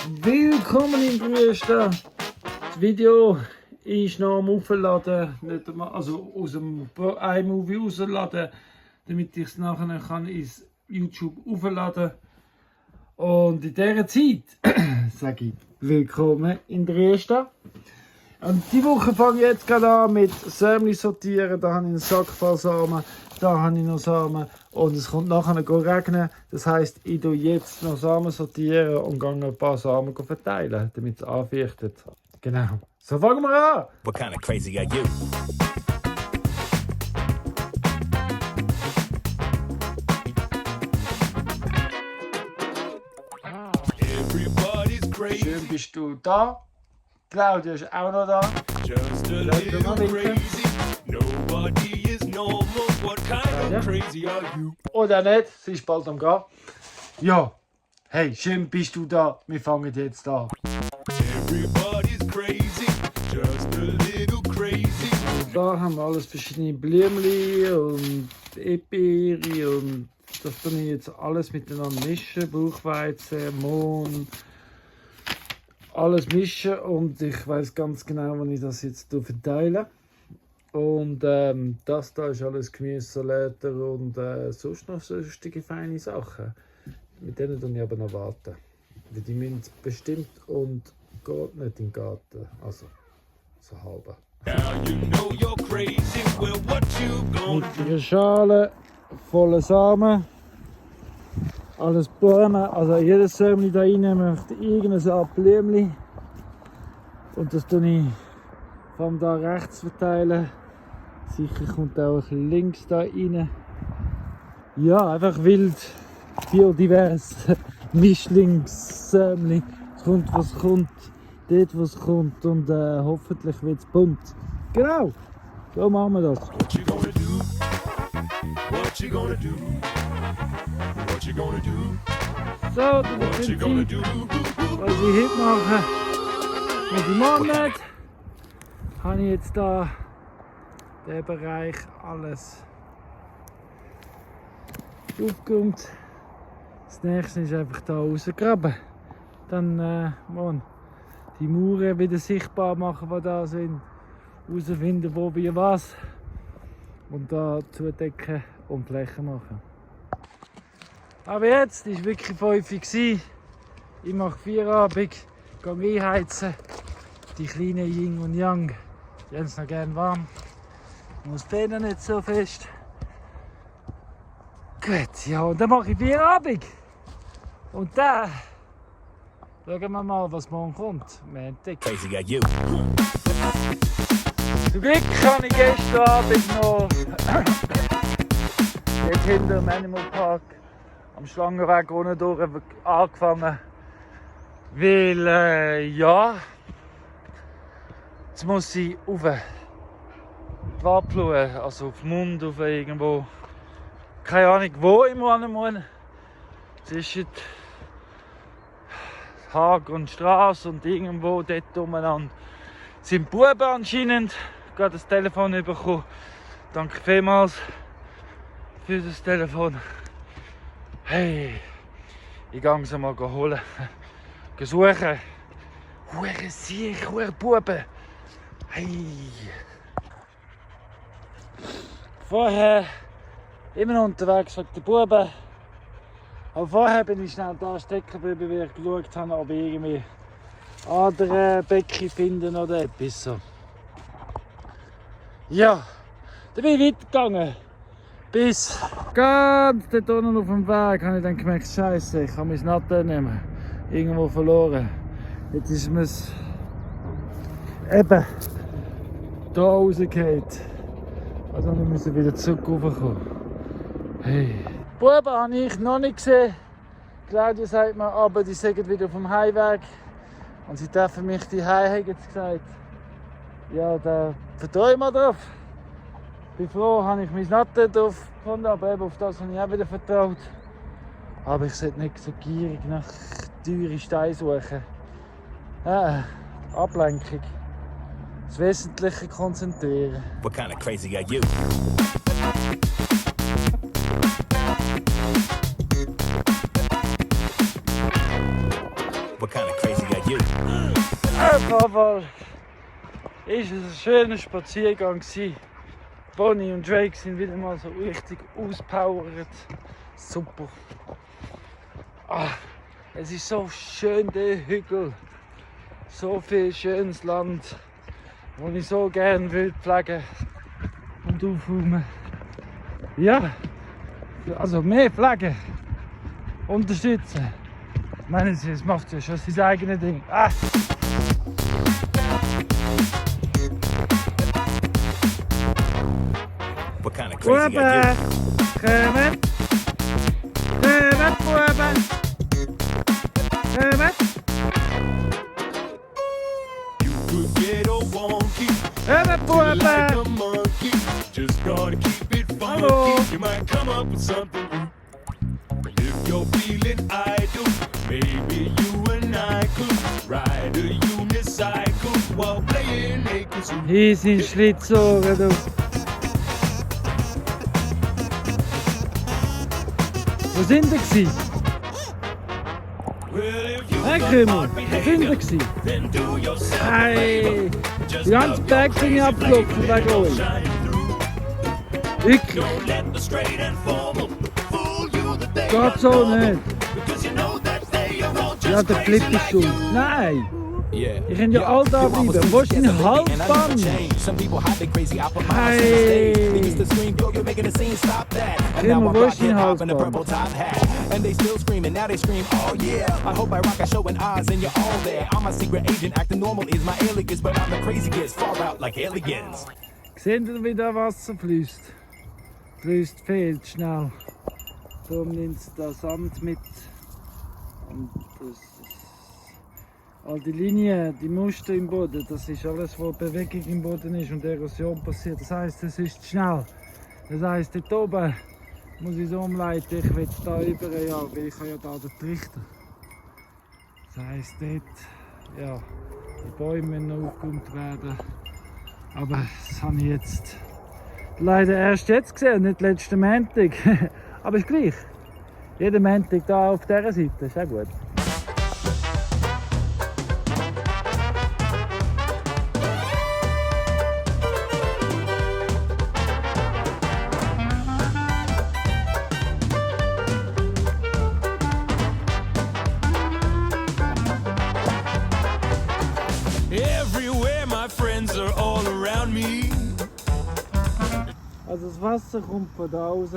Willkommen im Grüßten. Das Video ist noch am Aufladen, nicht einmal, also aus dem iMovie rausladen, damit ich es nachher kann ins YouTube aufladen. Und in dieser Zeit sage ich willkommen in Dresden. Und diese Woche fange ich jetzt gerade an mit Sämli sortieren. Da habe ich einen Sack voll Samen, da habe ich noch Samen und es kommt nachher regnen. Das heisst, ich tue jetzt noch Samen sortieren und gehe ein paar Samen verteilen, damit es anfeuchtet. Genau. So fangen wir an! What kind of crazy are you? Everybody's crazy. Schön bist du da. Claudia ist auch noch da. Just a little crazy. Nobody is normal. What kind of crazy are you? Oder nicht, sie ist bald am Gehen. Ja, hey, schön bist du da. Wir fangen jetzt an. Everybody's crazy. Just a little crazy. Da haben wir alles verschiedene Blümchen und Epiri und das tue ich jetzt alles miteinander mischen. Buchweizen, Mohn, alles mischen und ich weiß ganz genau, wie ich das jetzt verteile. Und das da ist alles Gemüsesalate und sonst noch sonstige feine Sachen. Mit denen tue ich aber noch warten. Weil die müssen bestimmt und geht nicht in den Garten. Also, so halber. Now you know you're crazy. Well, what you gonna Mit einer Schale voller Samen. Alles Bäume, also jedes Sämli da rein möchte irgendeine Art Blümchen. Und das tue ich von da rechts verteilen. Sicher kommt auch ein bisschen links da rein. Ja, einfach wild, biodivers, Mischlingssämli. Es kommt, was kommt, dort, was kommt und hoffentlich wird es bunt. Genau, so machen wir das. What you gonna do? What you gonna do? What you gonna do? So, What you gonna das do? was ich heute mache, und ich morgen nicht, habe ich jetzt da den Bereich alles aufgeräumt. Das nächste ist einfach da rausgraben. Dann die Mauern wieder sichtbar machen, die da sind. Herausfinden, wo wie was. Und da zudecken und Flächen machen. Aber jetzt war wirklich 5 Uhr. Ich mache Feierabend, gehe einheizen. Die kleinen Yin und Yang, die haben es noch gerne warm. Ich muss denen nicht so fest. Gut, ja, und dann mache ich Feierabend. Und dann schauen wir mal, was morgen kommt. Montag. Crazy are you? Zum Glück habe ich gestern Abend noch jetzt hinter dem Animal Park am Schlangenweg unten durch angefangen. Weil, ja, jetzt muss ich auf die Wapplue, also auf den Mund, auf irgendwo. Keine Ahnung, wo ich muss. Zwischen Haag und Straße und irgendwo dort umeinander sind Buben anscheinend. Ich habe gerade das Telefon bekommen. Danke vielmals für das Telefon. Hey, ich gehe sie mal holen. Suchen. Hure Siech, hure Buben. Hey. Vorher immer noch unterwegs wegen der Buben. Aber vorher bin ich schnell da stecken geblieben, weil ich geschaut habe, ob ich irgendwie andere Becken finden oder etwas so. Ja, dann bin ich weitergegangen. Bis ganz dort unten auf dem Weg habe ich dann gemerkt, Scheiße, ich kann mein Natter nehmen. Irgendwo verloren. Jetzt ist mir eben da rausgefallen. Also wir müssen wieder zurück raufkommen. Hey. Die Buben habe ich noch nicht gesehen. Claudia sagt mir, aber die sind wieder auf dem Heimweg. Und sie treffen mich die haben jetzt gesagt. Ja, da vertraue ich mal drauf. Ich bin froh, habe ich mein Natter drauf gefunden, aber eben auf das habe ich auch wieder vertraut. Aber ich sollte nicht so gierig nach teuren Steinen suchen. Ablenkung. Das Wesentliche konzentrieren. What kind of crazy are you? What kind of crazy Aber ist es ein schöner Spaziergang gewesen. Bonnie und Drake sind wieder mal so richtig auspowert. Super. Es ist so schön, der Hügel. So viel schönes Land, wo ich so gerne will pflegen und aufräumen. Ja, also mehr pflegen, unterstützen. Ich meine, es macht ja schon sein eigenes Ding. What kind of crazy idea? Kommen! Kommen, Buben! Kommen! Could get all wonky, Kommen, like Buben! a monkey. Just gotta keep it funky. Hallo. You might come up with something new. And if you're feeling idle, maybe you and I could ride a unicycle while playing a kazoo. Hier sind Schlitzohren, du. Wo sind die gewesen? Well, if you Hey, got Krümel, odd wo sind die behavior, gewesen? then do yourself a Hey, favor. Just die ganze love Berg your bin ich crazy abgelaufen flavor, wegen euch. shine through. Wirklich, Don't let the straight and formal fool you that they geht are so normal, nicht. because you know that they are all Ja, just der crazy Flip ist like schuld. you. Nein, Yeah. ich kann ja all da bleiben. Wo ist dein Halsband? Some people hide they crazy. I put my Hey. house on the stage. They used to scream, yo, you're making a scene, stop that. And Krümel, now I wo rock ist dein hip hop in a Halsband? purple top hat. And they still screaming, now they scream, oh yeah. I hope I rock a show in Oz and you're all there. I'm a secret agent, acting normal is my alias, but I'm the craziest, far out like aliens. Seht ihr, wie da Wasser fließt? Fließt viel schnell. Darum nimmt es da Sand mit. Und all die Linien, die Muster im Boden, das ist alles, wo Bewegung im Boden ist und Erosion passiert. Das heisst, es ist schnell. Das heisst, dort oben muss ich es umleiten. Ich will da über, ja, weil ich habe ja da den Trichter. Das heisst, dort, ja, die Bäume müssen noch aufgeräumt werden. Aber das habe ich jetzt leider erst jetzt gesehen, nicht letzten Montag. Aber ist gleich. Jeden Montag da auf dieser Seite, ist auch gut. Everywhere my friends are all around me. Also das Wasser kommt von da raus.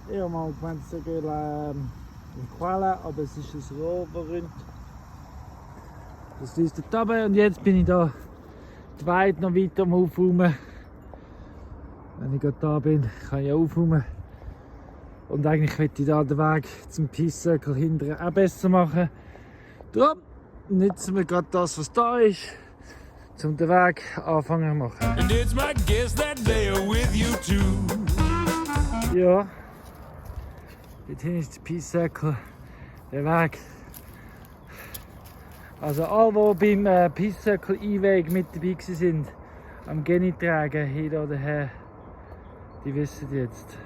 Ich habe mal gemeint, es sei eine Quelle, aber es ist ein Rohrverründ. Das fließt dort runter und jetzt bin ich da die Weide noch weiter am Aufräumen. Wenn ich gerade da bin, kann ich aufräumen. Und eigentlich möchte ich da den Weg zum Peace Circle hinterher auch besser machen. Darum nutzen wir gerade das, was da ist, um den Weg anfangen zu machen. And it's my guess that they are with you too. Ja, dort hinten ist der Peace Circle, der Weg. Also alle, die beim Peace Circle Einweg mit dabei waren, am Geni tragen, hin oder her, die wissen jetzt,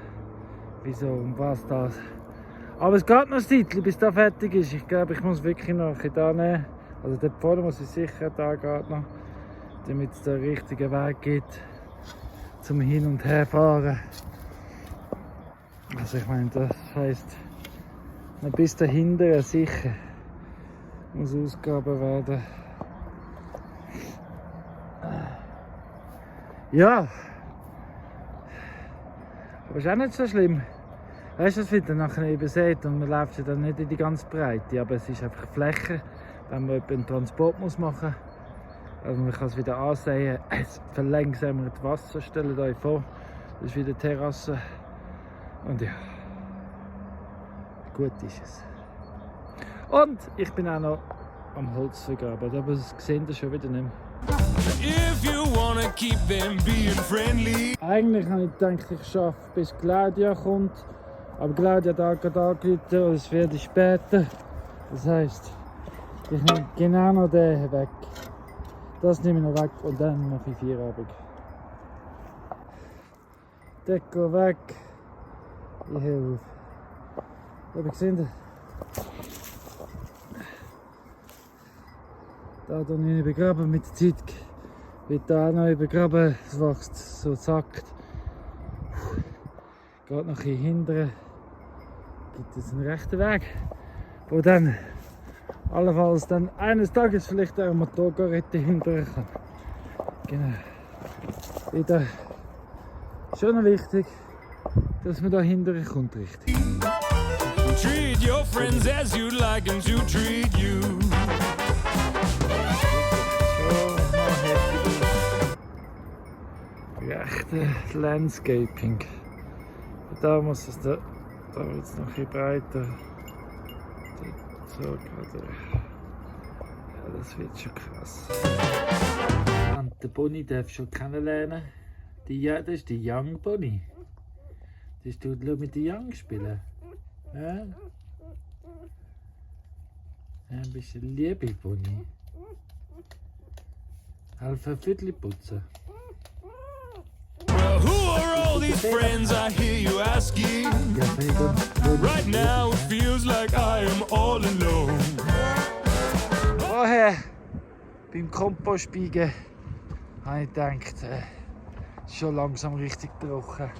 wieso und was das. Aber es geht noch ein Zeitchen, bis das fertig ist. Ich glaube, ich muss wirklich noch ein da nehmen. Also dort vorne muss ich sicher da geht noch, damit es den richtigen Weg gibt, zum Hin- und Herfahren. Also ich meine, das heisst, noch bis dahinter sicher muss ausgegraben werden. Ja, aber ist auch nicht so schlimm. Weißt du, was wird dann nachher übersät und man läuft ja dann nicht in die ganze Breite, aber es ist einfach Fläche, wenn man einen Transport machen muss. Also man kann es wieder ansehen, jetzt verlangsamen wir die Wasserstelle hier vor, das ist wieder die Terrasse und ja, gut ist es. Und ich bin auch noch am Holz vergraben, aber das sehen wir schon wieder nicht mehr. If you wanna keep them being friendly. Eigentlich habe ich gedacht, ich schaffe bis Claudia kommt, aber Claudia hat auch gerade angerufen und es wird später. Das heisst, ich nehme genau noch den weg. Das nehme ich noch weg und dann mache ich Feierabend. Deko weg. Ich höre auf. Aber gesehen, Da dann begraben mit der Zeit. Wird da auch noch begraben. Es wächst so zackt. Geht noch ein bisschen hinterher. Gibt es einen rechten Weg, wo dann allenfalls dann eines Tages vielleicht auch eine Motorgarette hinterher kann. Genau. Wieder schon noch wichtig, dass man da hinterher kommt, richtig. Treat your friends as you'd like them to treat you. Rechte Landscaping. Da muss es da wird es noch ein bisschen breiter. So gerade. Ja, das wird schon krass. Und den Bonnie darfst du schon kennenlernen. Das ist die Young Bonnie. Das du mit den Young spielen. Ja? Ein bisschen Liebe, Bonnie. Helfen ein Viertel putzen. Well, who are all these friends I hear you asking? Right now it feels like I am all alone. Vorher beim Kompostbiegen habe ich gedacht, es ist schon langsam richtig trocken.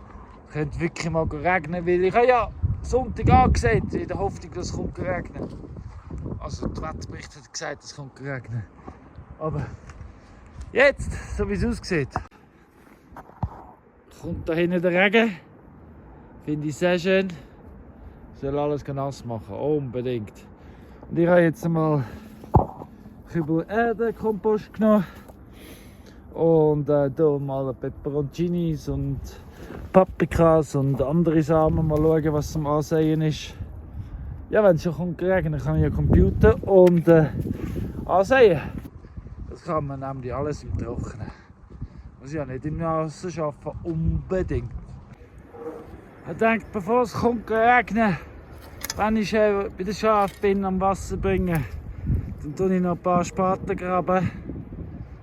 Es könnte wirklich mal regnen, weil ich habe ja Sonntag angesagt, in der Hoffnung, dass es regnen kommt. Also der Wetterbericht hat gesagt, es kommt regnen. Aber jetzt, so wie es aussieht, kommt da hinten der Regen. Finde ich sehr schön. Ich soll alles nass machen, unbedingt. Und ich habe jetzt einmal Kübel Erde-Kompost genommen. Und hier mal Peperoncinis und Paprikas und andere Samen. Mal schauen, was zum Ansehen ist. Ja, wenn es schon kommt regnen, kann ich ja Computer und ansehen. Das kann man nämlich alles im Trockenen. Muss ja nicht im Nassen arbeiten, unbedingt. Ich denke, bevor es kommt regnen, wenn ich bei den Schafen bin, am Wasser bringen, dann tue ich noch ein paar Spaten graben,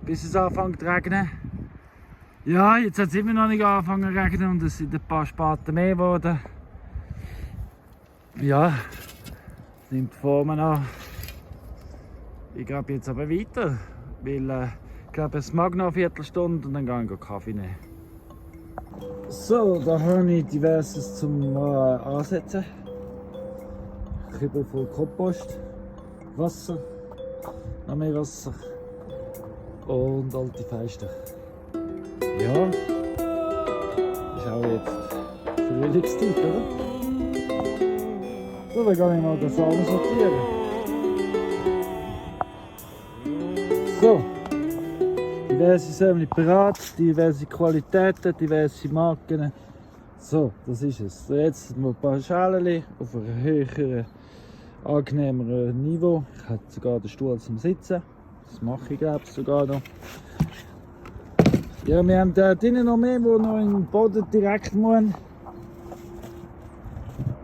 bis es anfängt zu regnen. Ja, jetzt hat es immer noch nicht angefangen zu regnen und es sind ein paar Spaten mehr geworden. Ja, es nimmt Formen an. Ich grabe jetzt aber weiter, weil ich glaube, es mag noch eine Viertelstunde und dann gehe ich Kaffee nehmen. So, da habe ich diverses zum Ansetzen. Kübel voll Kompost, Wasser, noch mehr Wasser und alte Feister. Ja, ist auch jetzt Frühlingszeit, oder? So, dann gehe ich mal das Samen sortieren. So, diverse Sämli parat, diverse Qualitäten, diverse Marken. So, das ist es. Jetzt noch ein paar Schalen auf einem höheren, angenehmeren Niveau. Ich habe sogar den Stuhl zum Sitzen. Das mache ich, glaube ich, sogar noch. Ja, wir haben da drinnen noch mehr, die noch in den Boden direkt müssen.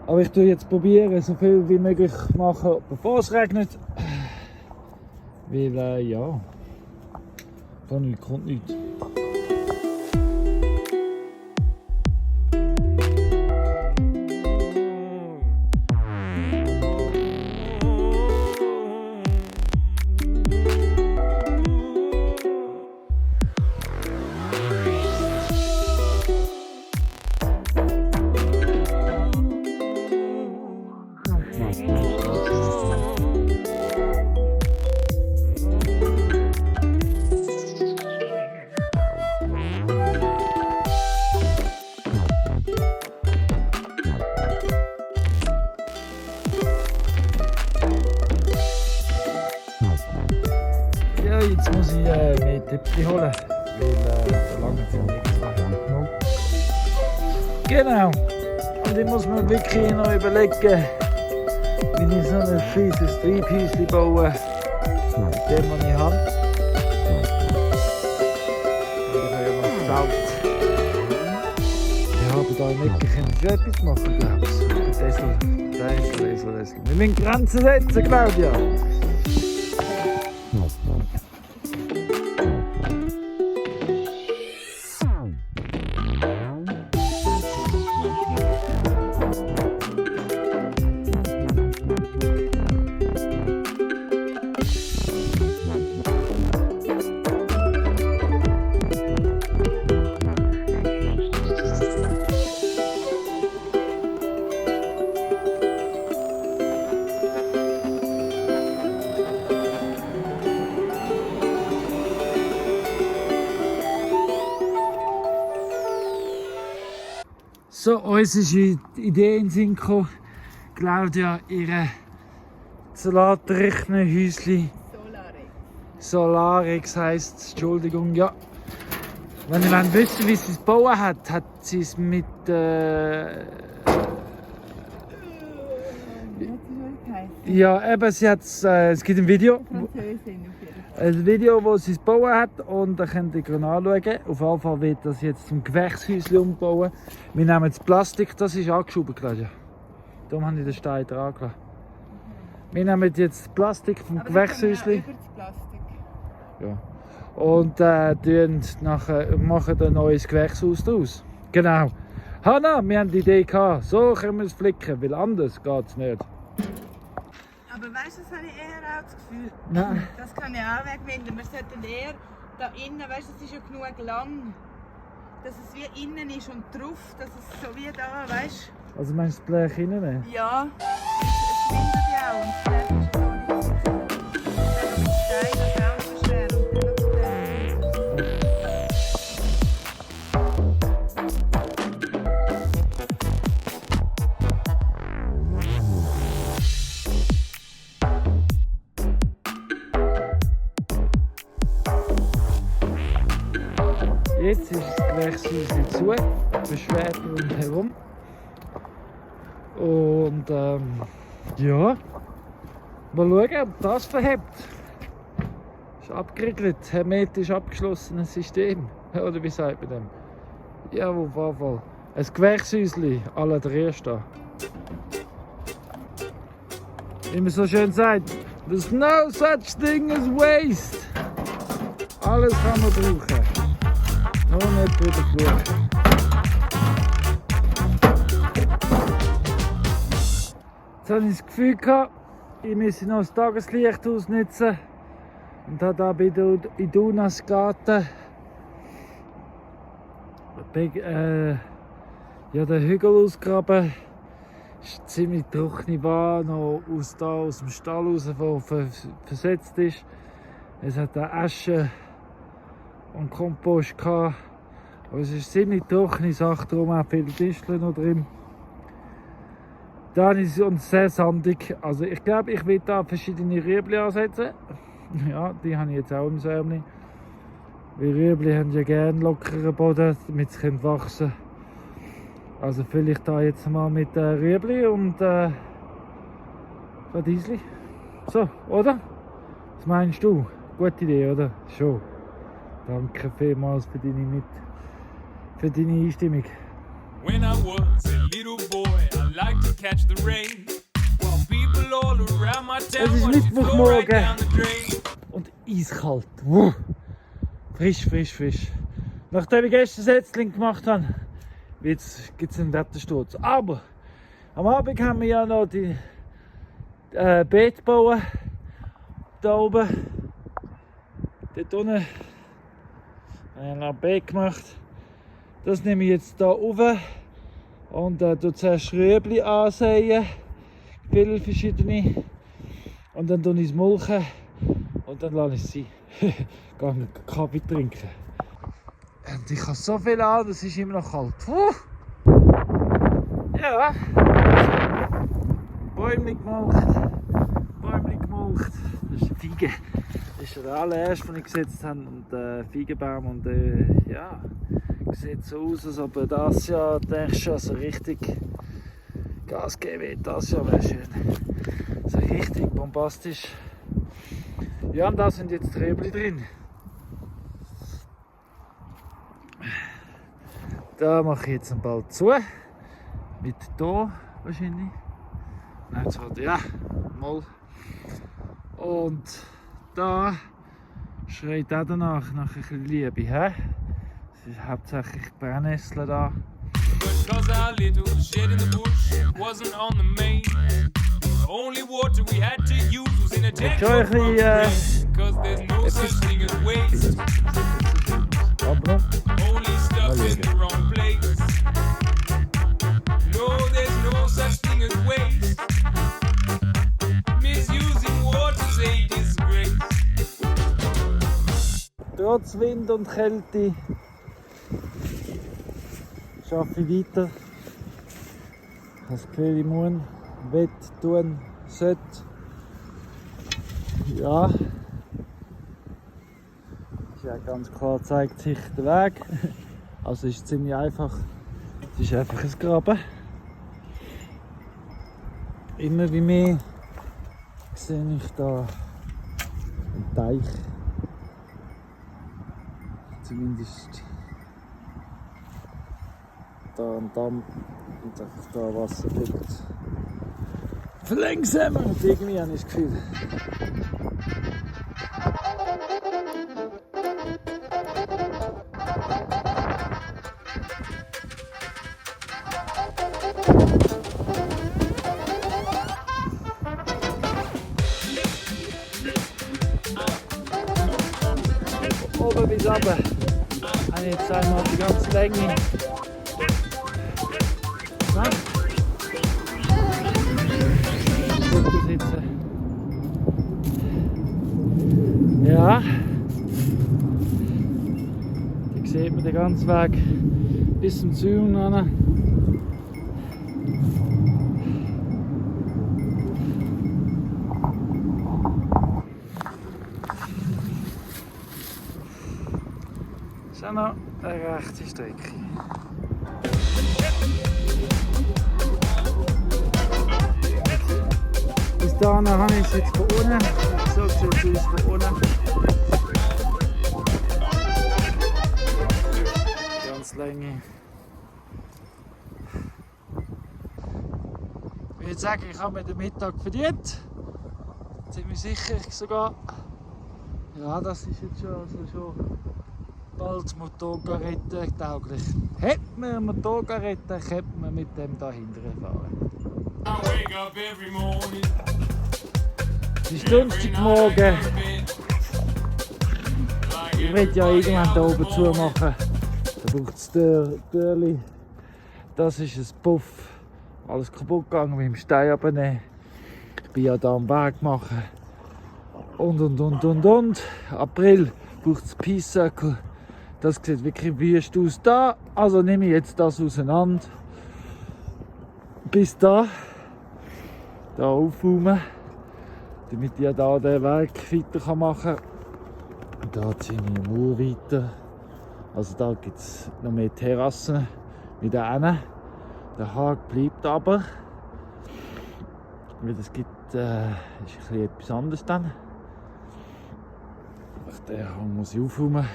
Aber ich tue jetzt probieren, so viel wie möglich machen, bevor es regnet. Weil, ja, von nichts kommt nichts. Ja, jetzt muss ich mehr Töpfchen holen, weil so lange sind nichts mehr. Genau. Und ich muss mir wirklich noch überlegen, wie ich so ein fieses Treibhäuschen baue, mit dem, was ich habe. Ich habe ja noch Salz. Ich habe da in Ecke schon etwas machen, glaube ich. Wir müssen Grenzen setzen, Claudia. So, uns ist die Idee in den Sinn gekommen, Claudia ihre Salatrechnenhäuschen Solarex heisst, Entschuldigung, ja. Wenn ihr wissen wollt, wie sie es gebaut hat, hat sie es mit ja, eben, sie hat es gibt ein Video. Ein Video, wo sie es gebaut hat und da könnt ihr anschauen. Auf jeden Fall wird das jetzt zum Gewächshäuschen umbauen. Wir nehmen das Plastik, das ist angeschoben, Claudia. Darum habe ich den Stein dran gelassen. Wir nehmen jetzt das Plastik vom Gewächshäuschen. Ja. Und machen ein neues Gewächshaus daraus. Genau. Hanna, wir haben die Idee gehabt. So können wir es flicken, weil anders geht es nicht. Aber weißt du, das habe ich eher auch das Gefühl. Nein. Das kann ich auch wegwenden. Wir sollten eher da innen, weißt du, es ist ja genug lang, dass es wie innen ist und drauf, dass es so wie da, weißt du? Also meinst du das Blech innen? Ja, es schwindet ja auch und das Blech ist ja auch nicht so schön. Dann mit Stein, das ist auch so schwer und dann noch Jetzt ist das Gewächshäuschen zu, beschwert rundherum. Und ja, mal schauen, ob das verhebt. Ist abgeriegelt, hermetisch abgeschlossenes System. Oder wie sagt man dem? Ja, auf jeden Fall. Ein Gewächshäuschen à la Dresden. Wie man so schön sagt, there's no such thing as waste. Alles kann man brauchen. Nur nicht drüber fluchen. Jetzt hatte ich das Gefühl, ich müsse noch das Tageslicht ausnutzen. Und habe da bei der Idunas Garten ja, den Hügel ausgraben. Es ist ziemlich trockene Bahn, noch aus dem Stall raus, der versetzt ist. Es hat da Asche und Kompost gehabt. Aber es ist ziemlich trockene Sache, darum auch viele Disteln noch drin. Dann ist es sehr sandig. Also ich glaube, ich will da verschiedene Rüebli ansetzen. Ja, die habe ich jetzt auch im Sämli. Weil Rüebli haben ja gerne lockeren Boden, damit sie wachsen können. Also fülle ich da jetzt mal mit Rüebli und Radiesli. So, oder? Was meinst du? Gute Idee, oder? Schon. Danke vielmals für deine Einstimmung. When I was a little boy, I liked to catch the rain. While people all around my town Es ist watched it flow right Mittwochmorgen down the drain. und eiskalt. Wow. Frisch. Nachdem ich gestern Setzling gemacht habe, gibt es einen Wettersturz. Aber am Abend haben wir ja noch die Beete bauen. Da oben. Dort unten haben wir noch ein Beet gemacht. Das nehme ich jetzt hier rauf und zuerst Rüebli ansehen. Viele verschiedene. Und dann tue ich es mulchen und dann lasse ich es sein. Gehe einen Kaffee trinken. Und ich habe so viel an, es ist immer noch kalt. Ja. Bäumchen gemulcht. Das ist die Feige. Das ist der allererste, den ich gesetzt habe. Und Feigenbaum. Und ja, sieht so aus, als ob das Jahr, denkst du, also richtig Gas geben wird. Das Jahr wäre schön. So richtig bombastisch. Ja, und da sind jetzt Rüebli drin. Da mache ich jetzt bald zu. Mit hier wahrscheinlich. Nein, zwar ja, mal. Und da schreit auch danach nach ein bisschen Liebe. He? Es ist hauptsächlich Brennnessel da. Because our little shed in the bush wasn't on the main. The only water we had to use was in a tank Schon ein from bisschen, rain. Because there's no such thing as waste. Aber Only stuff in the wrong place. No, there's no such thing as waste. Misusing water's a disgrace. trotz Wind und Kälte arbeite ich weiter das Gefühl, ich muss, will, tun, sollte. Ja. Ist ja ganz klar, zeigt sich der Weg. Also ist ziemlich einfach. Es ist einfach ein Graben. Immer wie mehr sehe ich da einen Teich. Zumindest da ein Damm und einfach da Wasser liegt. Verlangsamen und irgendwie habe ich das Gefühl. Oben bis runter habe ich jetzt einmal die ganze Länge. So. Gut sitzen. Ja. Hier sieht man den ganzen Weg bis zum Zaun hin. Das ist auch noch eine rechte Strecke. Bis dahin habe ich es jetzt von unten. So sieht es von unten. Ganz Länge. Ich würde sagen, ich habe mir den Mittag verdient. Ziemlich sicher sogar. Ja, das ist jetzt schon bald Motorgarette tauglich. Hätte man eine Motorgarette, könnte man mit dem da hinten fahren. Es ist Donnerstagmorgen. Ich will ja irgendwann hier oben zu machen. Da braucht es Türli. Das ist ein Puff. Alles kaputt gegangen mit dem Stein abnehmen. Ich bin ja hier am Weg machen. Und. April braucht es Peace Circle. Das sieht wirklich wüst aus da. Also nehme ich jetzt das auseinander. Bis da. Da aufräumen. Damit ich da den Weg weiter machen kann. Da ziehe ich die Mauer weiter. Also da gibt es noch mehr Terrassen wie da hinten. Der Haken bleibt aber. Weil es gibt ist etwas anderes dann. Den Hang muss ich aufräumen.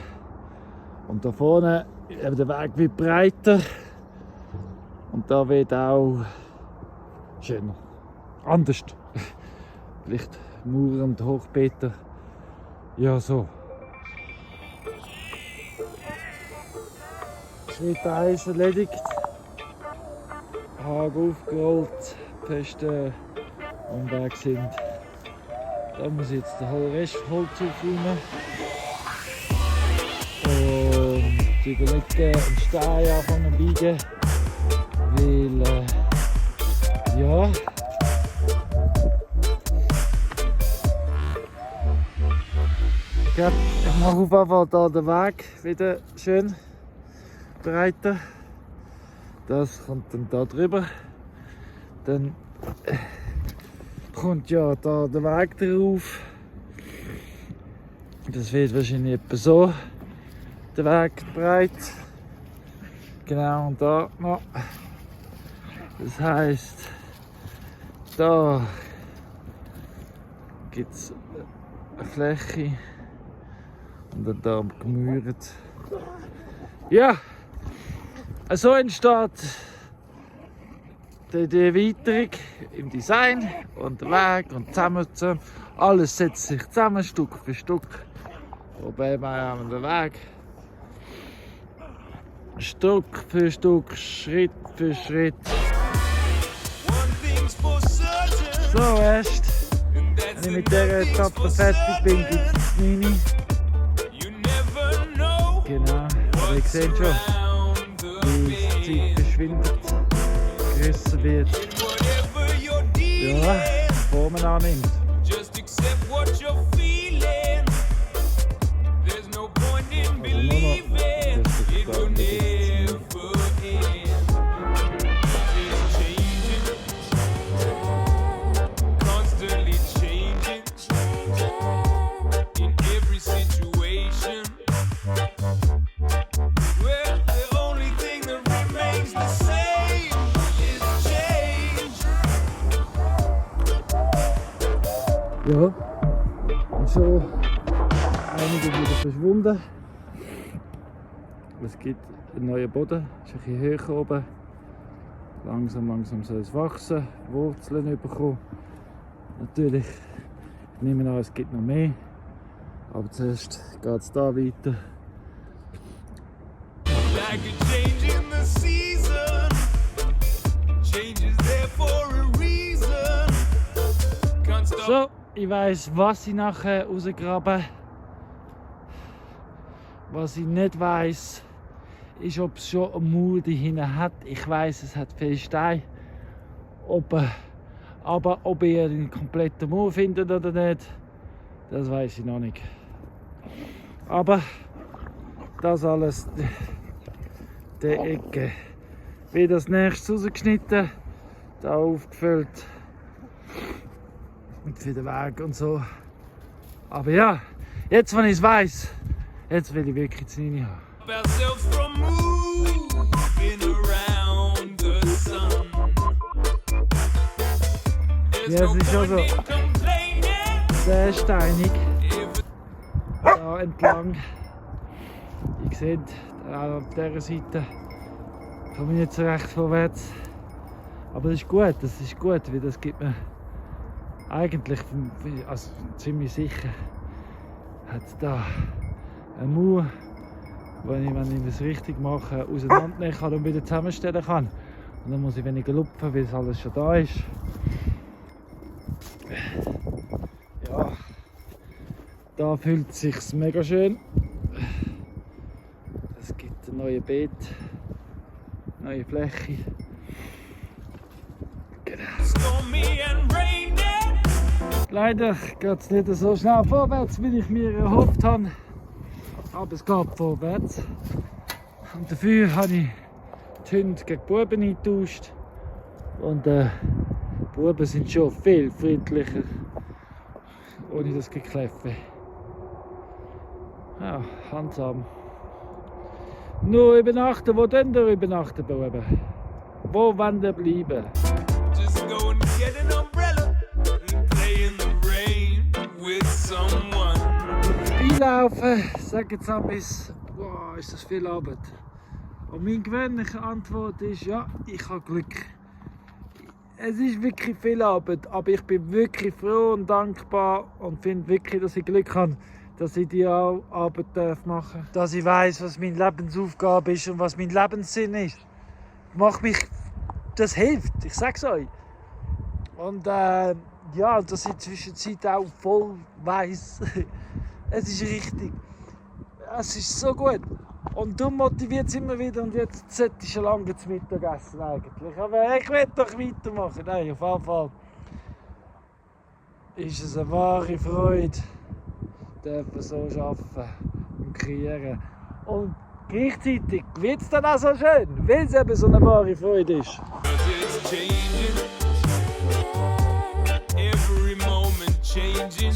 Und da vorne, der Weg wird breiter. Und da wird auch schöner. Anders. Vielleicht Mauern und Hochbeete. Ja, so. Schritt 1 erledigt. Haken aufgerollt. Feste am Weg sind. Da muss ich jetzt den Rest Holz aufräumen. Und überlegen, einen Stein anfangen zu biegen. Weil, ja. Ich mache auf jeden Fall hier den Weg wieder schön breiter. Das kommt dann da drüber. Dann kommt ja da der Weg drauf. Das wird wahrscheinlich etwa so der Weg breit. Genau, und da noch. Das heisst, da gibt es eine Fläche und dann da gemauert. Ja, so entsteht die Erweiterung im Design und der Weg und zusammen. Alles setzt sich zusammen, Stück für Stück. Wobei wir haben den Weg Stück für Stück, Schritt für Schritt. So, weißt du, wenn ich mit dieser Etappe fertig bin, gibt es die 9. Genau, aber ihr seht schon, wie die Zeit verschwindet, grösser wird. Ja, Formen annimmt. Ja, und schon einige wieder verschwunden. Es gibt einen neuen Boden, ist ein bisschen höher oben. Langsam soll es wachsen, Wurzeln bekommen. Natürlich, ich nehme an, es gibt noch mehr. Aber zuerst geht es da weiter. Like a change in the season. Change is there for a reason. Can't stop. So, ich weiss, was ich nachher rausgrabe. Was ich nicht weiss, ist, ob es schon eine Mauer dahinten hat. Ich weiss, es hat viel Steine. Aber ob ihr einen kompletten Mauer findet oder nicht, das weiss ich noch nicht. Aber das alles, die Ecke, wird das nächstes rausgeschnitten, da aufgefüllt und für den Weg und so. Aber ja, jetzt, wenn ich es weiss, jetzt will ich wirklich das Nini haben. Ourselves from moving around the sun. There's Ja, no es ist also point in complaining. sehr steinig. If Da entlang. Ihr seht, auch auf dieser Seite komme ich nicht so recht vorwärts. Aber das ist gut, weil das gibt mir eigentlich, also ziemlich sicher, hat da eine Mauer, wo ich, wenn ich das richtig mache, auseinandernehmen kann und wieder zusammenstellen kann. Und dann muss ich weniger lupfen, weil es alles schon da ist. Ja, da fühlt es sich mega schön. Es gibt ein neues Beet, neue Fläche. Genau. stormy and rainy. Leider geht es nicht so schnell vorwärts, wie ich mir erhofft habe. Aber es geht vorwärts. Und dafür habe ich die Hunde gegen die Buben eingetauscht. Und die Buben sind schon viel friedlicher ohne das Gekläffe. Ja, handsam. Nur übernachten, wo denn ihr übernachten, Buben? Wo wollt ihr bleiben? Just go and get an umbrella and play in the rain with someone. Einlaufen, sagen sie bis, wow, ist das viel Arbeit. Und meine gewöhnliche Antwort ist, ja, ich habe Glück. Es ist wirklich viel Arbeit, aber ich bin wirklich froh und dankbar und finde wirklich, dass ich Glück habe, dass ich die Arbeit machen darf. Dass ich weiss, was meine Lebensaufgabe ist und was mein Lebenssinn ist. Das hilft, ich sag's euch. Und ja, dass ich in der Zwischenzeit auch voll weiss, es ist richtig. Es ist so gut. Und du motiviert es immer wieder und jetzt sollte ich schon lange zu Mittagessen eigentlich. Aber ich will doch weitermachen. Nein, auf jeden Fall ist es eine wahre Freude, dürfen so arbeiten und kreieren. Und gleichzeitig wird es dann auch so schön, weil es eben so eine wahre Freude ist. 'Cause it's changing. Every moment changing.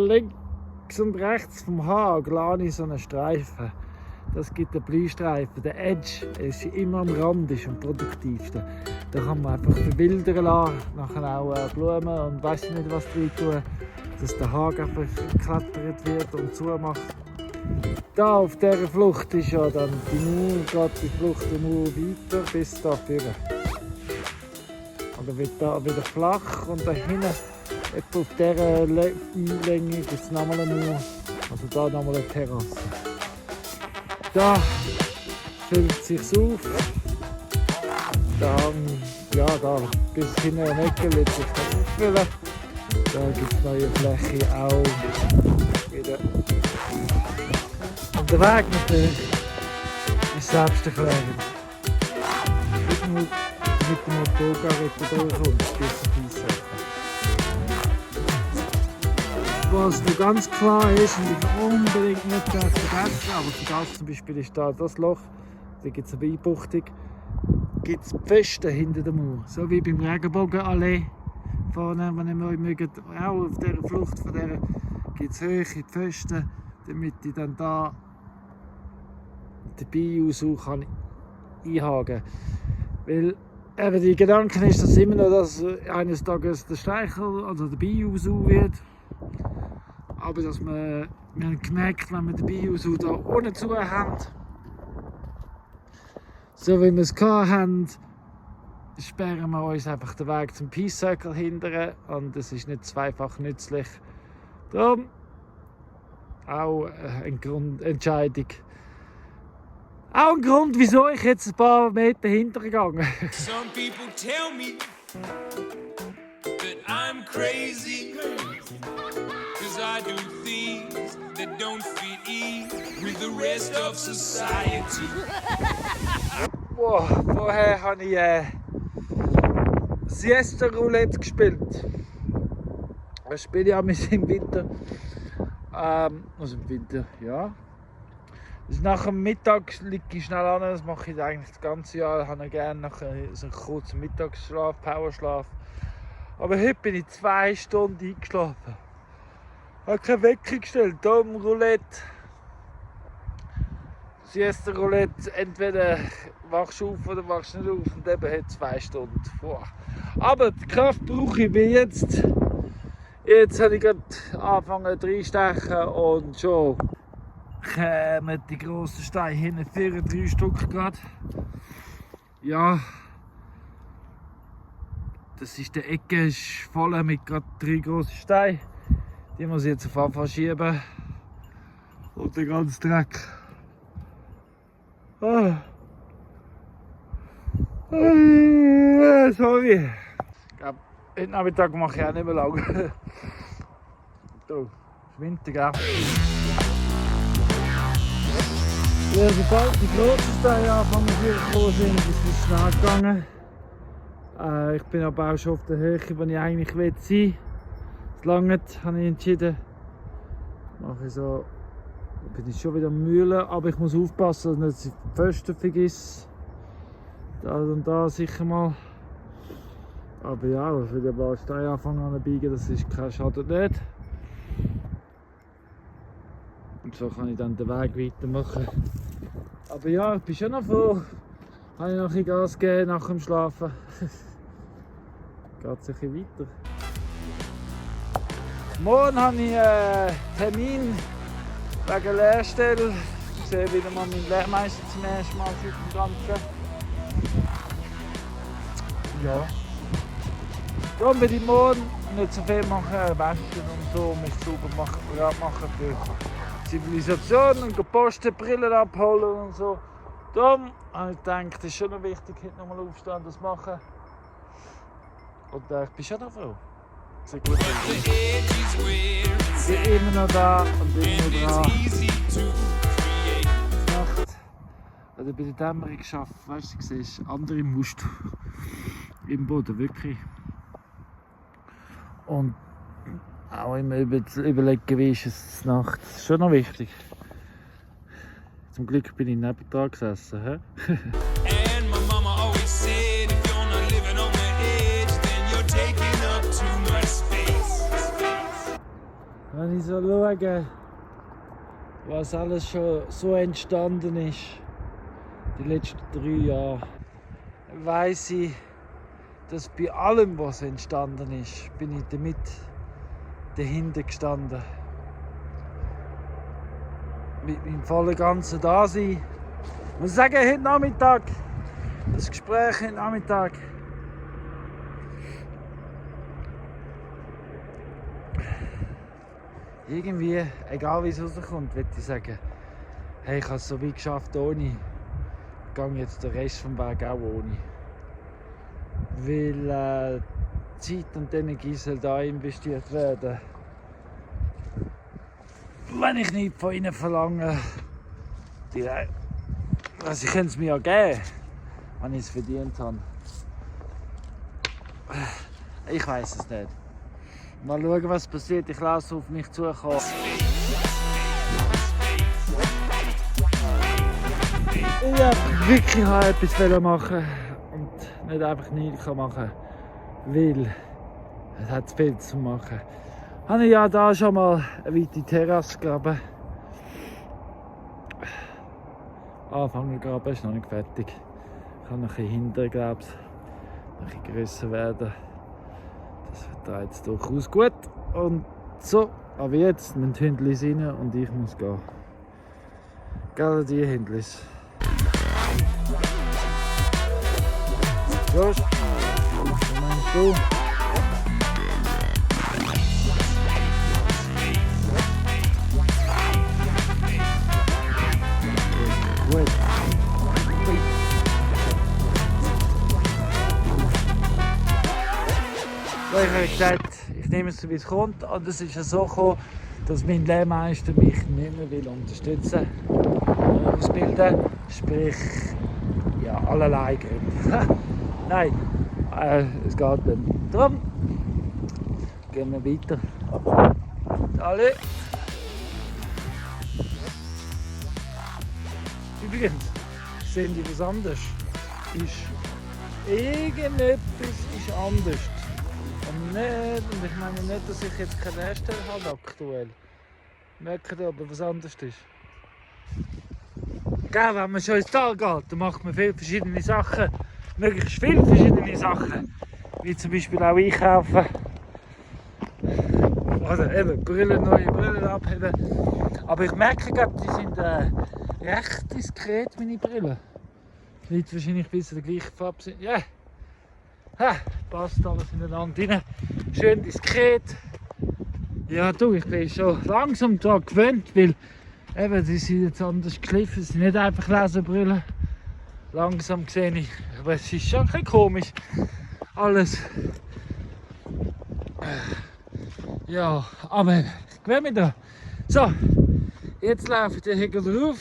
Links und rechts vom Haar lasse ich so einen Streifen. Das gibt einen Bleistreifen. Der Edge ist immer am Rand, ist am produktivsten. Da kann man einfach verwildern lassen, nachher auch Blumen und weiss nicht was drin tun, dass der Hag einfach geklettert wird und zumacht. Da auf dieser Flucht ist ja dann die Mauer, geht die Flucht nur weiter bis da vorne. Und dann wird da wieder flach und da hinten, etwa auf dieser Länge, gibt es nochmal eine Mauer, also da nochmal eine Terrasse. Da füllt es sich auf. Da bis hinten am Ecke wird sich das auffüllen. Da gibt es neue Fläche auch wieder. Und der Weg natürlich ist selbsterklärend. Mit dem Motorgerät durchkommt, bis auf die Sachen. Was noch ganz klar ist und ich unbedingt nicht vergessen, aber für das zum Beispiel ist da das Loch, da gibt es eine Einbuchtung, gibt es Pfosten hinter der Mauer. So wie beim Regenbogenallee vorne, wenn ihr euch mögt, auch auf dieser Flucht von der gibt es hohe Pfosten, damit ich dann da den Biosauch kann einhaken kann. Weil Eben die Gedanken ist das immer noch, dass eines Tages der Steichel, also der Biusu wird. Aber dass wir haben gemerkt, wenn wir den Biusu da ohne zu haben, so wie wir es hatten, sperren wir uns einfach den Weg zum Peace Circle hindern und es ist nicht zweifach nützlich. Darum auch eine Grundentscheidung. Auch ein Grund, wieso ich jetzt ein paar Meter hintergegangen. Some people tell me that I'm crazy, 'cause I do things that don't fit in with the rest of society. Wow, vorher habe ich Siesta Roulette gespielt. Das spiele ich auch im Winter. Also im Winter, ja. Also nach dem Mittag liege ich schnell an, das mache ich eigentlich das ganze Jahr. Ich habe gerne nach so einem kurzen Mittagsschlaf, Powerschlaf. Aber heute bin ich 2 Stunden eingeschlafen. Ich habe keinen Wecker gestellt, darum Roulette. Siesta Roulette, entweder wachst du auf oder wachst nicht auf und eben hat 2 Stunden. Boah. Aber die Kraft brauche ich wie jetzt. Jetzt habe ich gerade angefangen reinstechen und schon kommen die grossen Steine hinten 3 Stück gerade. Ja, das ist der Ecke ist voll mit gerade 3 grossen Steinen. Die muss ich jetzt auf Anfang schieben. Und den ganzen Dreck. Sorry. Ich glaube, heute Nachmittag mache ich auch nicht mehr lang. So, ist Winter, gell? Ja, sobald die grossen Steine anfangen zu sind, ist es schnell gegangen. Ich bin aber auch schon auf der Höhe, wo ich eigentlich sein will. Es langt, habe ich entschieden. Mache ich so, bin ich schon wieder am Mühlen, aber ich muss aufpassen, dass ich die Pfosten vergesse. Da und da sicher mal. Aber ja, ich will ein paar Steine anfangen anbiegen, das ist kein Schaden nicht. Und so kann ich dann den Weg weitermachen. Aber ja, ich bin schon noch froh. Habe ich noch ein bisschen Gas gegeben nach dem Schlafen. Geht es ein bisschen weiter. Morgen habe ich einen Termin wegen Lehrstelle. Ich sehe wieder mal meinen Lehrmeister zum ersten Mal seit dem Ganzen. Ja. Darum will ich morgen nicht so viel machen, waschen und so, mich sauber machen, bereit machen für Zivilisation und Posten, Brillen abholen und so. Darum habe ich gedacht, es ist schon noch wichtig, heute nochmal aufstehen und das machen. Und ich bin schon noch froh. Sehr gut. Ich bin immer noch da und immer dran. Nacht. Also bei der Dämmerung geschafft, weißt du, du siehst andere Muster im Boden, wirklich. Und auch immer überlegen, wie ist es nachts. Das ist schon noch wichtig. Zum Glück bin ich nebendran gesessen. He? And my mama always said, if you're not living on the edge, then you're taking up too much space. Wenn ich so schaue, was alles schon so entstanden ist, die letzten 3 Jahre, weiss ich, dass bei allem, was entstanden ist, bin ich damit dahinter gestanden. Mit meinem vollen ganzen Dasein. Ich muss sagen, heute Nachmittag, das Gespräch heute Nachmittag, irgendwie, egal wie es rauskommt, würde ich sagen, hey, ich habe es so weit geschafft ohne. Ich gehe jetzt den Rest vom Weg auch ohne. Weil Zeit und Energie soll da investiert werden. Wenn ich nicht von ihnen verlange, also ich kann es mir ja geben, wenn ich es verdient habe. Ich weiß es nicht. Mal schauen, was passiert. Ich lasse auf mich zukommen. Ich wollte wirklich etwas machen und nicht einfach nichts machen, weil es hat viel zu machen. Habe ich ja da schon mal eine weite Terrasse gegraben. Anfangen graben ist noch nicht fertig. Ich habe noch ein bisschen hinter, glaube ich. ein bisschen grösser werden. Das vertreibt es durchaus gut. Und so, aber jetzt müssen die Hündlis rein und ich muss gehen. Gell, die Hündlis. Josh, was meinst du? Gut. Ja, ich habe gesagt, ich nehme es so wie es kommt. Und es ist ja so gekommen, dass mein Lehrmeister mich nicht mehr will unterstützen will, ausbilden. Sprich, ja, allerlei Gründe. Nein, es geht nicht. Darum gehen wir weiter. Alle. Übrigens, sehen die was anderes? Irgendetwas ist anders. Und ich meine nicht, dass ich jetzt keine Lehrstelle habe aktuell. Merkt ihr aber, was anders ist? Gell, wenn man schon ins Tal geht, dann macht man viele verschiedene Sachen. Möglichst viele verschiedene Sachen. Wie zum Beispiel auch einkaufen. Oder eben neue Brillen abheben. Aber ich merke gerade, die sind recht diskret, meine Brillen. Liegt wahrscheinlich bis in der gleichen Farbe sind. Ja! Ha, passt alles ineinander rein. Schön diskret. Ja du, ich bin schon langsam daran gewöhnt, weil eben, die sind jetzt anders geschliffen. Es sind nicht einfach Leserbrillen. Langsam sehe ich. Aber es ist schon ein bisschen komisch. Alles. Ja, aber ich gewöhne mich da. So, jetzt laufe ich hier drauf.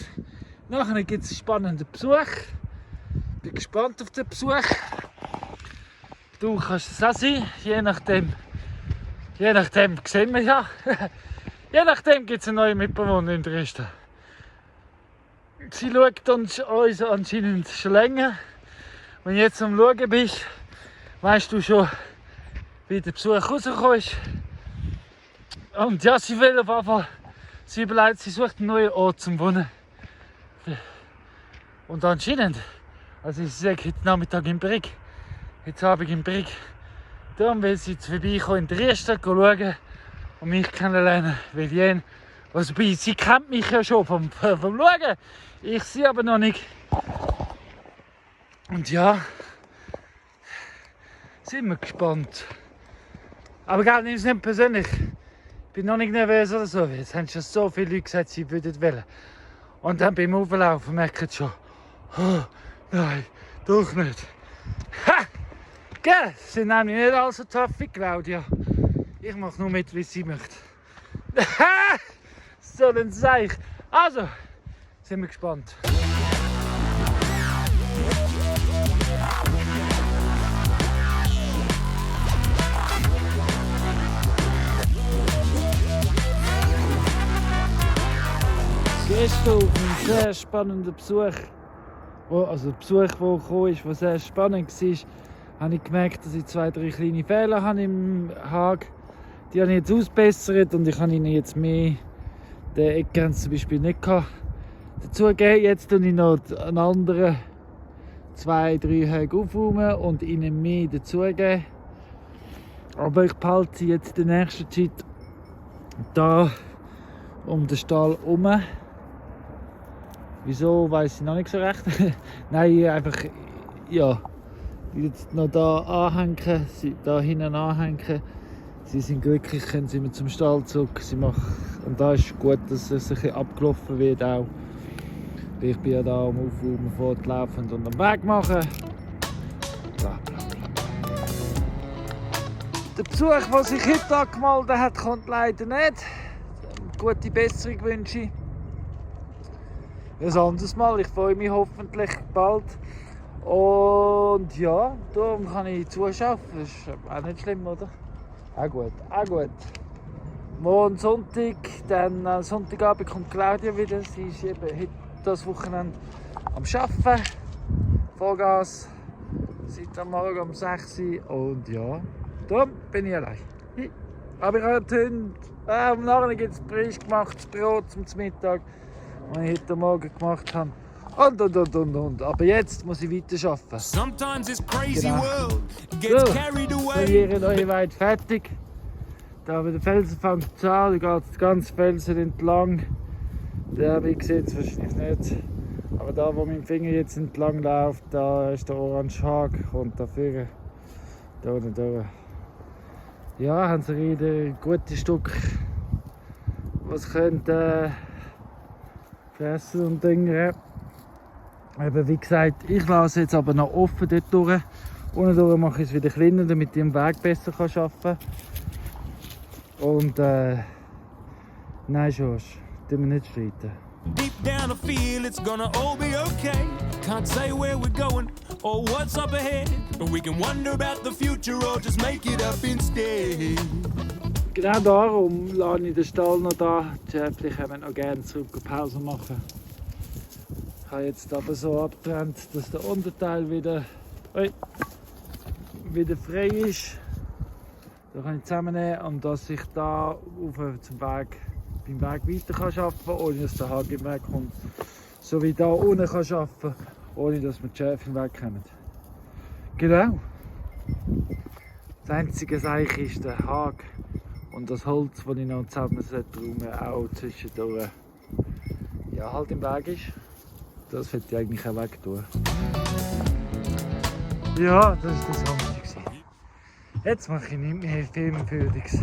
Nachher gibt es einen spannenden Besuch. Ich bin gespannt auf den Besuch. Du kannst es auch sein, je nachdem sehen wir ja. Je nachdem gibt es eine neue Mitbewohnerin in Dresden. Sie schaut uns anscheinend schon länger. Wenn du jetzt am Schauen bist, weißt du schon, wie der Besuch rausgekommen ist. Und ja, sie will auf jeden Fall, sie überlegt, sie sucht einen neuen Ort zum Wohnen. Und anscheinend, also ich sage heute Nachmittag in Brig, jetzt Abend in Brig, darum will sie vorbeikommen in Dresden schauen und mich kennenlernen, Vivienne. Also sie kennt mich ja schon vom Schauen, ich sie aber noch nicht. Und ja, sind wir gespannt. Aber gell, nimm es nicht persönlich. Ich bin noch nicht nervös oder so. Jetzt haben schon so viele Leute gesagt, sie würden wählen. Und dann beim Auflaufen merken sie schon, oh, nein, doch nicht. Ha! Gell, sie sind nämlich nicht alle so tough wie Claudia. Ich mache nur mit, wie sie möchte. So, dann sage ich. Also, sind wir gespannt. Gestern auf einen sehr spannenden Besuch, also der Besuch, der gekommen ist, der sehr spannend war, habe ich gemerkt, dass ich 2-3 kleine Fehler habe im Haag. Die habe ich jetzt ausbessert und ich habe ihnen jetzt mehr, den Eckgrenz zum Beispiel nicht dazugegeben. Jetzt tue ich noch einen anderen 2-3 Haag aufräumen und ihnen mehr dazugeben. Aber ich behalte sie jetzt in der nächsten Zeit da um den Stall herum. Wieso, weiß ich noch nicht so recht. Nein, einfach, ja, jetzt noch da anhängen, da hinten anhängen. Sie sind glücklich, können sie mit zum Stall zurück. Und da ist gut, dass es ein bisschen abgelaufen wird auch. Ich bin ja da am Aufräumen, fortlaufend und am Weg machen. Bla, bla, bla. Der Besuch, der sich heute angemeldet hat, kommt leider nicht. Gute Besserung wünsche ich. Ein anderes Mal, ich freue mich hoffentlich bald. Und ja, darum kann ich zuschauen. Das ist auch nicht schlimm, oder? Auch gut, auch gut. Morgen Sonntag, dann Sonntagabend kommt Claudia wieder. Sie ist eben heute das Wochenende am Arbeiten. Vollgas. Seit am Morgen um 6 Uhr. Und ja, darum bin ich allein. Aber ich habe die Hunde. Nachher gibt es frisch gemachtes Brot zum Mittag, das ich heute Morgen gemacht habe. Und. Aber jetzt muss ich weiterarbeiten. Sometimes this crazy Genau. world gets So, carried away. verliere neue weit fertig. Da bei der Felsen fängt es an, da geht es ganz Felsen entlang. Der wie sieht es wahrscheinlich nicht. Aber da wo mein Finger jetzt entlang läuft, da ist der orange Haken und dafür da unten durch. Ja, haben sie wieder ein gutes Stück, was könnte fressen und Dinge. Eben, wie gesagt, ich lasse jetzt aber noch offen dort durch. Unten durch mache ich es wieder kleiner, damit ich am Weg besser arbeiten kann. Und nein, Josh, tun wir nicht streiten. Deep down I feel it's gonna all be okay. Can't say where we're going or what's up ahead, but we can wonder about the future or just make it up instead. Genau darum lasse ich den Stall noch da. Die Schäfchen können noch gerne zurück eine Pause machen. Ich habe jetzt aber so abgetrennt, dass der Unterteil wieder frei ist. Da kann ich zusammennehmen und dass ich da beim Weg weiter arbeiten kann, ohne dass der Haken im Weg kommt. So wie da unten kann arbeiten, ohne dass wir die Schäfchen wegkommen. Genau. Das einzige Seich ist der Haken und das Holz, das ich noch zusammensetze, auch zwischendurch halt im Weg ist. Das hätte ich eigentlich auch weg tun. Ja, das war das Samstag. Jetzt mache ich nicht mehr Filmführungs.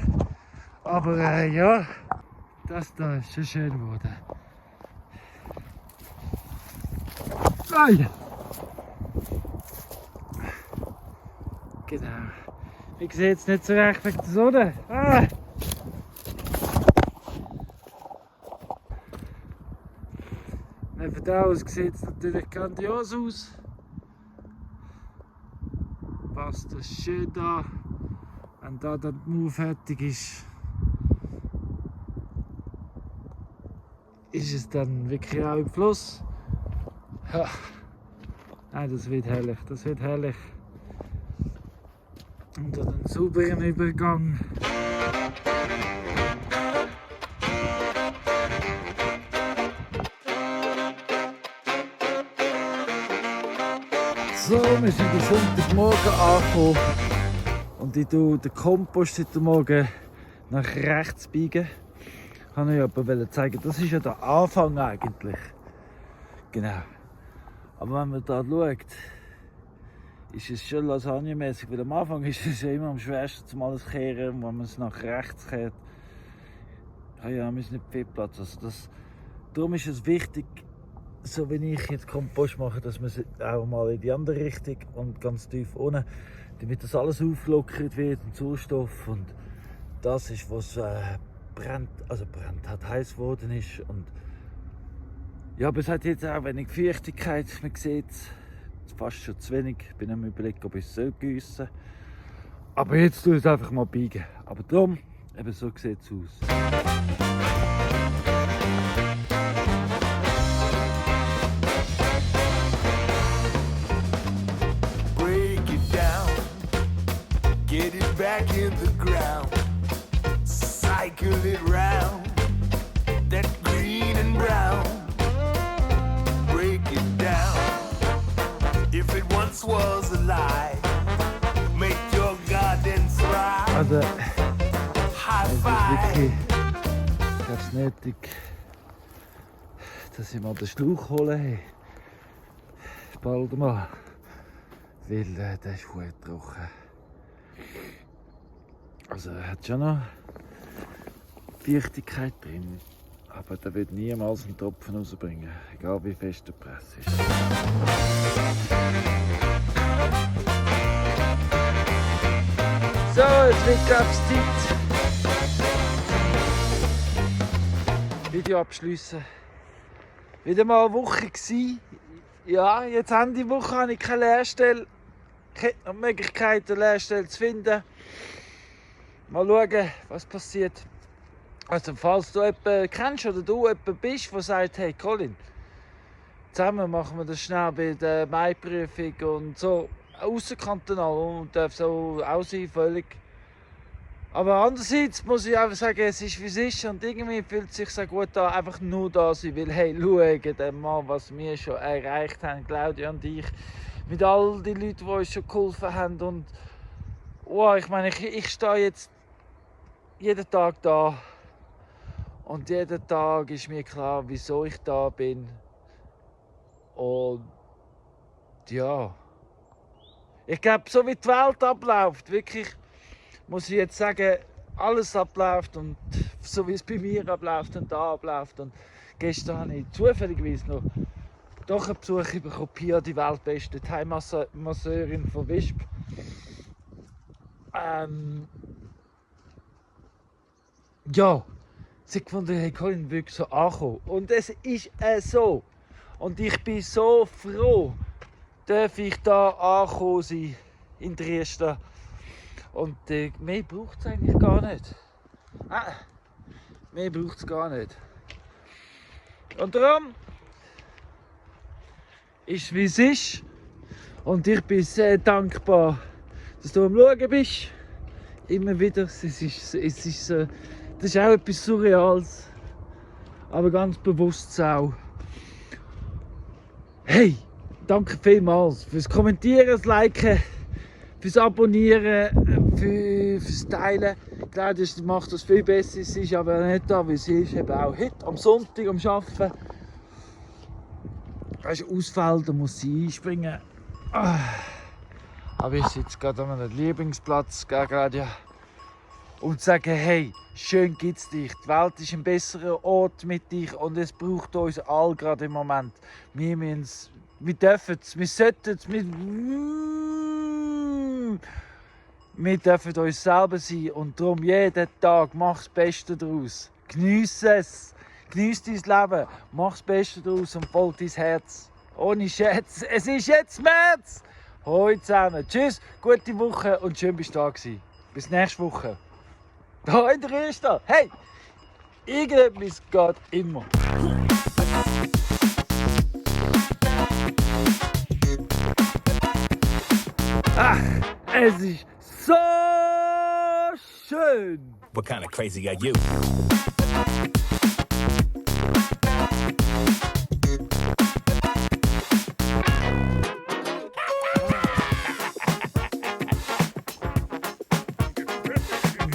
Aber ja, das da ist schon schön geworden. Nein! Genau. Ich sehe jetzt nicht so recht wegen der Sonne. Ah! Neben da aus sieht es natürlich grandios aus. Passt das schön da. Wenn da der Mauer fertig ist, ist es dann wirklich auch im Fluss. Ja. Nein, das wird herrlich, das wird herrlich. Und dann einen sauberen Übergang. So, wir sind am Sonntagmorgen angekommen und ich tue den Kompost heute Morgen nach rechts biegen. Ich wollte euch aber zeigen, das ist ja der Anfang eigentlich. Genau. Aber wenn man da schaut, ist es schon lasagnemäßig, weil am Anfang ist es ja immer am schwersten zum alles kehren, und wenn man es nach rechts kehrt, haben wir nicht viel Platz. Also darum ist es wichtig, so wie ich jetzt Kompost mache, dass man es auch mal in die andere Richtung und ganz tief unten, damit das alles aufgelockert wird und Sauerstoff, und das ist, was heiß geworden ist. Und ja, aber es hat jetzt auch wenig Feuchtigkeit, man sieht es fast schon zu wenig. Ich bin am Überlegen, ob ich es gießen soll. Aber jetzt tue ich es einfach mal biegen. Aber darum, eben so sieht es aus. Break it down, get it back in the ground, cycle it round, that green and brown. Break it down, if it once was alive, make your garden thrive. Also, High es ist five. wirklich ganz nötig, dass ich mal den Schlauch hole. Bald mal. Weil der ist gut trocken. Also er hat schon noch Feuchtigkeit drin. Aber der wird niemals einen Tropfen rausbringen, egal wie fest der Press ist. So, jetzt wird Zeit. Video abschliessen. Wieder mal eine Woche gsi. Ja, jetzt Ende der Woche habe ich keine Lehrstelle. Ich hätte noch die Möglichkeit, eine Lehrstelle zu finden. Mal schauen, was passiert. Also, falls du jemanden kennst oder du jemanden bist, der sagt, hey Colin, zusammen machen wir das schnell bei der Maiprüfung und so, ausserkantonal, und darf so auch sein, völlig. Aber andererseits muss ich einfach sagen, es ist wie es ist und irgendwie fühlt es sich so gut an, einfach nur da sein, weil hey, schauen dem Mann, was wir schon erreicht haben, Claudia und ich, mit all den Leuten, die uns schon geholfen haben und wow, ich meine, ich stehe jetzt jeden Tag da und jeden Tag ist mir klar, wieso ich da bin und ja, ich glaube, so wie die Welt abläuft, wirklich, muss ich jetzt sagen, alles abläuft und so wie es bei mir abläuft und da abläuft. Und gestern habe ich zufälligerweise noch doch einen Besuch bekommen, Pia, die weltbeste Thai-Masseurin von Wisp. Ja, sie hat gefunden, hey Colin, wirklich so ankommen. Und es ist so. Und ich bin so froh, darf ich da angekommen sein in Dresden. Und mehr braucht es eigentlich gar nicht. Mehr braucht es gar nicht. Und darum ist wie es ist. Und ich bin sehr dankbar, dass du am Schauen bist. Immer wieder. Das ist auch etwas Surreales. Aber ganz bewusst auch. Hey, danke vielmals fürs Kommentieren, das Liken, fürs Abonnieren, fürs Teilen. Claudia macht das viel besser, sie ist aber nicht da, weil sie ist eben auch heute am Sonntag am Arbeiten. Da ist Ausfall, da muss sie einspringen. Aber ich sitze gerade an meinem Lieblingsplatz, Claudia. Und sage, hey, schön gibt's dich. Die Welt ist ein besserer Ort mit dich und es braucht uns alle gerade im Moment. Wir dürfen es, wir sollten es, wir dürfen uns selber sein und darum jeden Tag mach das Beste daraus. Geniesse es, geniesse dein Leben, mach das Beste daraus und folg dein Herz. Ohne Scherz, es ist jetzt März. Hoi zusammen, tschüss, gute Woche und schön bist du da gewesen. Bis nächste Woche. Da in der Dresden. Hey, irgendetwas geht immer. Ach, es ist so schön. What kind of crazy are you?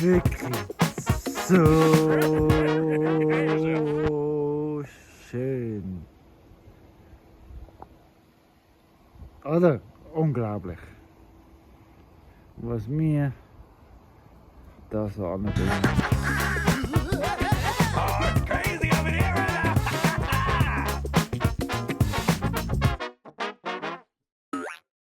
Wirklich so schön. Oder? Unglaublich. Was wir da so anbringen.